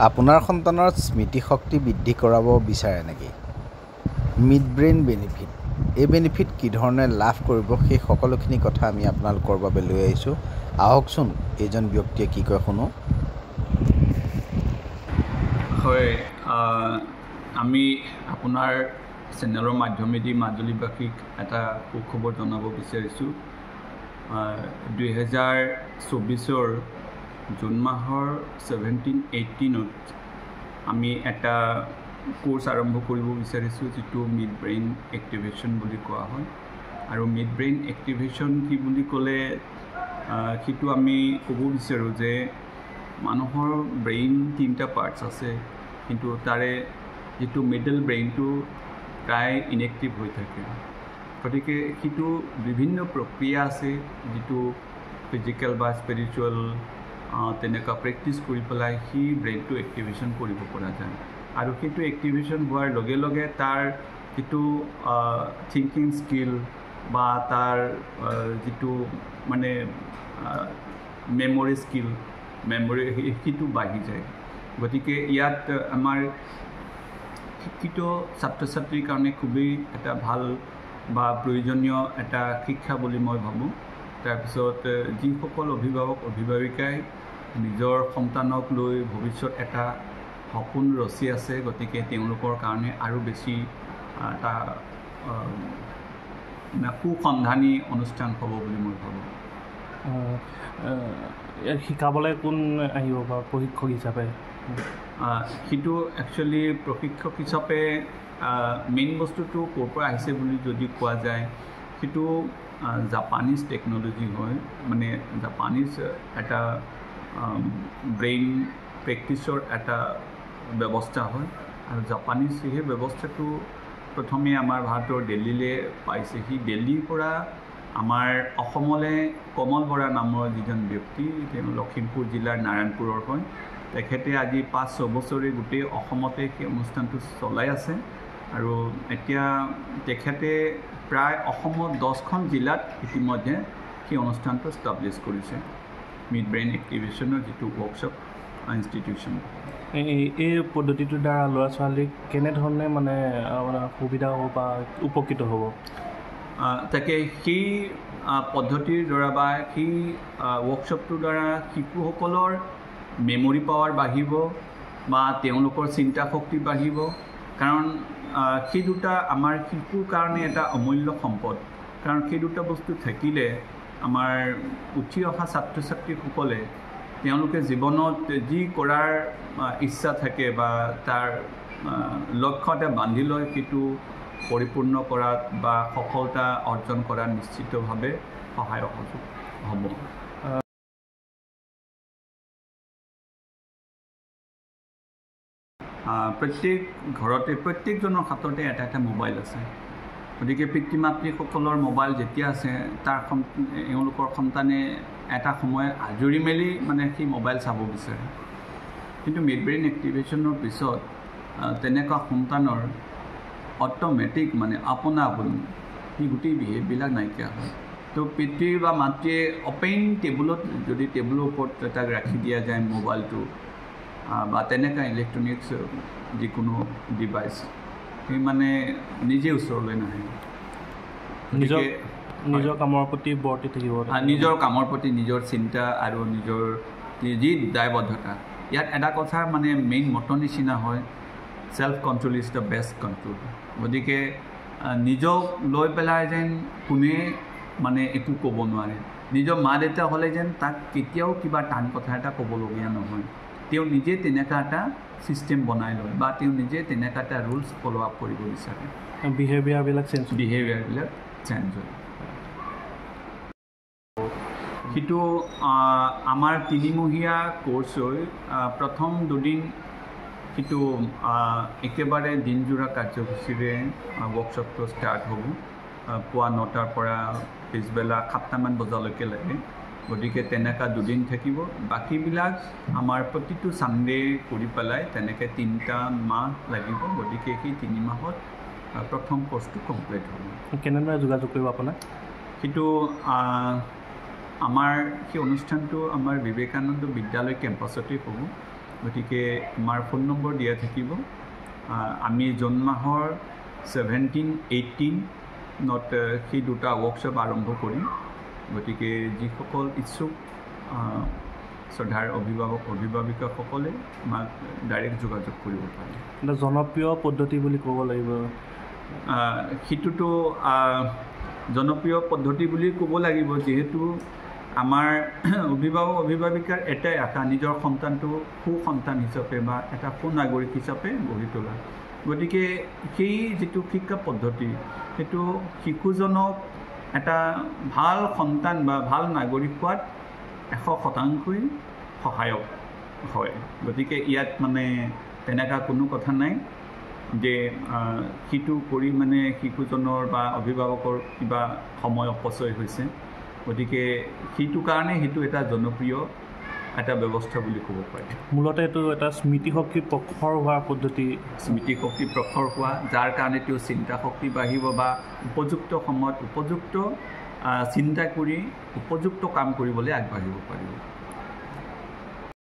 আপোনাৰ সন্তানৰ স্মৃতিশক্তি বৃদ্ধি কৰাব বিচাৰে নেকি? মিড ব্ৰেইন বেনিফিট, এই বেনিফিট কি ধৰণে লাভ কৰিব সেই সকলোখিনি কথা আমি আপোনালোকৰ বাবে লৈ আহিছোঁ। আহকচোন এইজন ব্যক্তিয়ে কি কয় শুনো। হয়, আমি আপোনাৰ চেনেলৰ মাধ্যমেদি মাজুলীবাসীক এটা সুখবৰ জনাব বিচাৰিছোঁ। 2024 জুন মাহৰ 17-18 আমি এটা কোৰ্চ আৰম্ভ কৰিব বিচাৰিছোঁ, যিটো মিড ব্ৰেইন এক্টিভেশ্যন বুলি কোৱা হয়। আৰু মিড ব্ৰেইন এক্টিভেশ্যন কি বুলি ক'লে সেইটো আমি ক'ব বিচাৰোঁ যে মানুহৰ ব্ৰেইন 3টা পাৰ্টছ আছে, কিন্তু তাৰে যিটো মিডল ব্ৰেইনটো প্ৰায় ইনএক্টিভ হৈ থাকে। গতিকে সেইটো বিভিন্ন প্ৰক্ৰিয়া আছে, যিটো ফিজিকেল বা স্পিৰিচুৱেল তেনেকুৱা প্ৰেক্টিছ কৰি পেলাই সেই ব্ৰেইনটো এক্টিভেশ্যন কৰিব পৰা যায়। আৰু সেইটো এক্টিভেশ্যন হোৱাৰ লগে লগে তাৰ যিটো থিংকিং স্কিল বা তাৰ যিটো মানে মেমৰি স্কিল, সেইটো বাঢ়ি যায়। গতিকে ইয়াত আমাৰ শিক্ষিত ছাত্ৰ ছাত্ৰীৰ কাৰণে খুবেই এটা ভাল বা প্ৰয়োজনীয় এটা শিক্ষা বুলি মই ভাবোঁ। তাৰপিছত যিসকল অভিভাৱক অভিভাৱিকাই নিজৰ সন্তানক লৈ ভৱিষ্যত এটা সপোন ৰচি আছে, গতিকে তেওঁলোকৰ কাৰণে আৰু বেছি এটা সুসন্ধানী অনুষ্ঠান হ'ব বুলি মই ভাবোঁ। শিকাবলৈ কোন আহিব বা প্ৰশিক্ষক হিচাপে? সেইটো একচুৱেলি প্ৰশিক্ষক হিচাপে মেইন বস্তুটো ক'ৰ পৰা আহিছে বুলি যদি কোৱা যায়, সেইটো জাপানীজ টেকন'লজি হয়। মানে জাপানীজ এটা ব্ৰেইন প্ৰেক্টিছৰ এটা ব্যৱস্থা হয়। আৰু জাপানীজ সেই ব্যৱস্থাটো প্ৰথমে আমাৰ ভাৰতৰ দিল্লীলৈ পাইছে। সি দিল্লীৰ পৰা আমাৰ অসমলৈ কমল বৰা নামৰ যিজন ব্যক্তি, তেওঁ লখিমপুৰ জিলাৰ নাৰায়ণপুৰৰ হয়। তেখেতে আজি 5-6 বছৰে গোটেই অসমতে সেই অনুষ্ঠানটো চলাই আছে। আৰু এতিয়া তেখেতে প্ৰায় অসমৰ 10খন জিলাত ইতিমধ্যে সেই অনুষ্ঠানটো ষ্টাব্লিছ কৰিছে, মিড ব্ৰেইন এক্টিভেশ্যনৰ যিটো ৱৰ্কশ্বপ ইনষ্টিটিউশ্যন। এই পদ্ধতিটোৰ দ্বাৰা ল'ৰা ছোৱালীক কেনেধৰণে মানে সুবিধা হ'ব বা উপকৃত হ'ব? তাকে সেই পদ্ধতিৰ দ্বাৰা বা সেই ৱৰ্কশ্বপটোৰ দ্বাৰা শিশুসকলৰ মেমৰি পাৱাৰ বাঢ়িব বা তেওঁলোকৰ চিন্তা শক্তি বাঢ়িব। কাৰণ সেই দুটা আমাৰ শিশুৰ কাৰণে এটা অমূল্য সম্পদ। কাৰণ সেই দুটা বস্তু থাকিলে আমাৰ উঠি অহা ছাত্ৰ ছাত্ৰীসকলে তেওঁলোকে জীৱনত যি কৰাৰ ইচ্ছা থাকে বা তাৰ লক্ষ্য এটা বান্ধি লয়, সেইটো পৰিপূৰ্ণ কৰাত বা সফলতা অৰ্জন কৰাত নিশ্চিতভাৱে সহায়ক হ'ব। প্ৰত্যেক ঘৰতে প্ৰত্যেকজনৰ হাততে এটা এটা মোবাইল আছে। গতিকে পিতৃ মাতৃসকলৰ মোবাইল যেতিয়া আছে, এওঁলোকৰ সন্তানে এটা সময় আজৰি মেলি মানে সেই মোবাইল চাব বিচাৰে। কিন্তু মিড ব্ৰেইন এক্টিভেশ্যনৰ পিছত তেনেকুৱা সন্তানৰ অট'মেটিক মানে আপোনা আপুনি সেই গোটেই বিহেভবিলাক নাইকিয়া হয়। তো পিতৃ বা মাতৃয়ে অপেন টেবুলত, যদি টেবুলৰ ওপৰত তাক ৰাখি দিয়া যায় মোবাইলটো বা তেনেকুৱা ইলেক্ট্ৰনিক্স যিকোনো ডিভাইচ, সেই মানে নিজে ওচৰলৈ নাহে। নিজৰ কামৰ প্ৰতি বৰ্তি থাকিব, নিজৰ কামৰ প্ৰতি নিজৰ চিন্তা আৰু নিজৰ যি দায়বদ্ধতা। ইয়াত এটা কথা মানে মেইন মটৰ নিচিনা হয়, self control is the best control. গতিকে নিজক লৈ পেলাই যেন কোনে মানে একো ক'ব নোৱাৰে। নিজৰ মা দেউতা হ'লে যেন তাক কেতিয়াও কিবা টান কথা এটা ক'বলগীয়া নহয়। তেওঁ নিজে তেনেকুৱা এটা ছিষ্টেম বনাই লয় বা তেওঁ নিজে তেনেকুৱা এটা ৰুলছ ফ'ল' আপ কৰিব বিচাৰে। বিহেভিয়াৰবিলাক চেঞ্জ হয়। সেইটো আমাৰ 3মহীয়া কৰ্চ হৈ প্ৰথম 2 দিন সেইটো একেবাৰে দিনযোৰা কাৰ্যসূচীৰে ৱৰ্কশ্বপটো ষ্টাৰ্ট হ'ব। পুৱা 9টাৰ পৰা পিছবেলা 7টামান বজালৈকে লাগে। গতিকে তেনেকুৱা 2 দিন থাকিব। বাকীবিলাক আমাৰ প্ৰতিটো ছানডে কৰি পেলাই তেনেকৈ 3টা মাহ লাগিব। গতিকে সেই 3 মাহত প্ৰথম কৰ্চটো কমপ্লিট হ'ব। কেনেদৰে যোগাযোগ কৰিব আপোনাক? সেইটো আমাৰ সেই অনুষ্ঠানটো আমাৰ বিবেকানন্দ বিদ্যালয় কেম্পাছতেই হ'ব। গতিকে আমাৰ ফোন নম্বৰ দিয়া থাকিব। আমি জুন মাহৰ 17-18 সেই দুটা ৱৰ্কশ্বপ আৰম্ভ কৰিম। গতিকে যিসকল ইচ্ছুক শ্ৰদ্ধাৰ অভিভাৱক অভিভাৱিকাসকলে আমাক ডাইৰেক্ট যোগাযোগ কৰিব পাৰে। জনপ্ৰিয় পদ্ধতি বুলি ক'ব লাগিব, সেইটোতো জনপ্ৰিয় পদ্ধতি বুলি ক'ব লাগিব, যিহেতু আমাৰ অভিভাৱক অভিভাৱিকাৰ এটাই আশা নিজৰ সন্তানটো সুসন্তান হিচাপে বা এটা সুনাগৰিক হিচাপে গঢ়ি তোলা। গতিকে সেই যিটো শিক্ষা পদ্ধতি সেইটো শিশুজনক এটা ভাল সন্তান বা ভাল নাগৰিক হোৱাত 100% সহায়ক হয়। গতিকে ইয়াত মানে তেনেকুৱা কোনো কথা নাই যে সিটো কৰি মানে শিশুজনৰ বা অভিভাৱকৰ কিবা সময় অপচয় হৈছে। গতিকে সেইটো কাৰণে সেইটো এটা জনপ্ৰিয় এটা ব্যৱস্থা বুলি ক'ব পাৰি। মূলতে এইটো এটা স্মৃতিশক্তি প্ৰখৰ হোৱাৰ পদ্ধতি, স্মৃতিশক্তি প্ৰখৰ হোৱা, যাৰ কাৰণে তেওঁ চিন্তা শক্তি বাঢ়িব বা উপযুক্ত সময়ত উপযুক্ত চিন্তা কৰি উপযুক্ত কাম কৰিবলৈ আগবাঢ়িব পাৰিব।